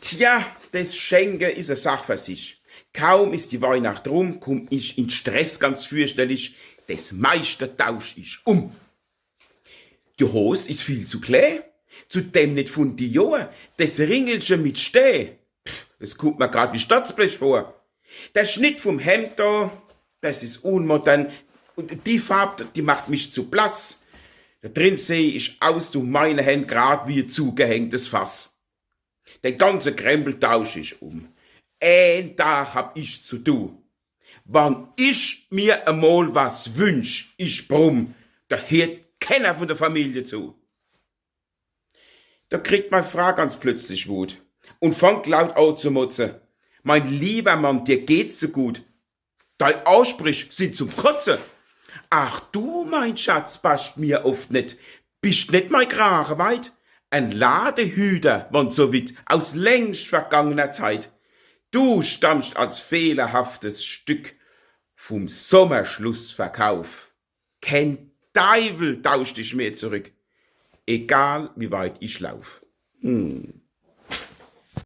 Tja, das Schenken ist eine Sache für sich. Kaum ist die Weihnacht rum, komm ich in Stress ganz fürchterlich. Das meiste tausch ich um. Die Hose ist viel zu klein. Zudem nicht von die Jahren. Das Ringelchen mit Steh. Das kommt mir grad wie Staatsblech vor. Der Schnitt vom Hemd da, das ist unmodern. Und die Farbe, die macht mich zu blass. Da drin seh ich aus du meine Hände grad wie ein zugehängtes Fass. Den ganzen Krempel tausch ich um. Ein Tag hab ich zu tun. Wann ich mir einmal was wünsch, ich brumm, da hört keiner von der Familie zu. Da kriegt meine Frau ganz plötzlich Wut und fängt laut an zu motzen. Mein lieber Mann, dir geht's so gut. Dein Aussprich sind zum Kotzen. Ach du, mein Schatz, passt mir oft nicht. Bist nicht mein Kragen weit? Ein Ladehüter, wann so wit, aus längst vergangener Zeit. Du stammst als fehlerhaftes Stück vom Sommerschlussverkauf. Kein Teufel tauscht dich mehr zurück, egal wie weit ich lauf.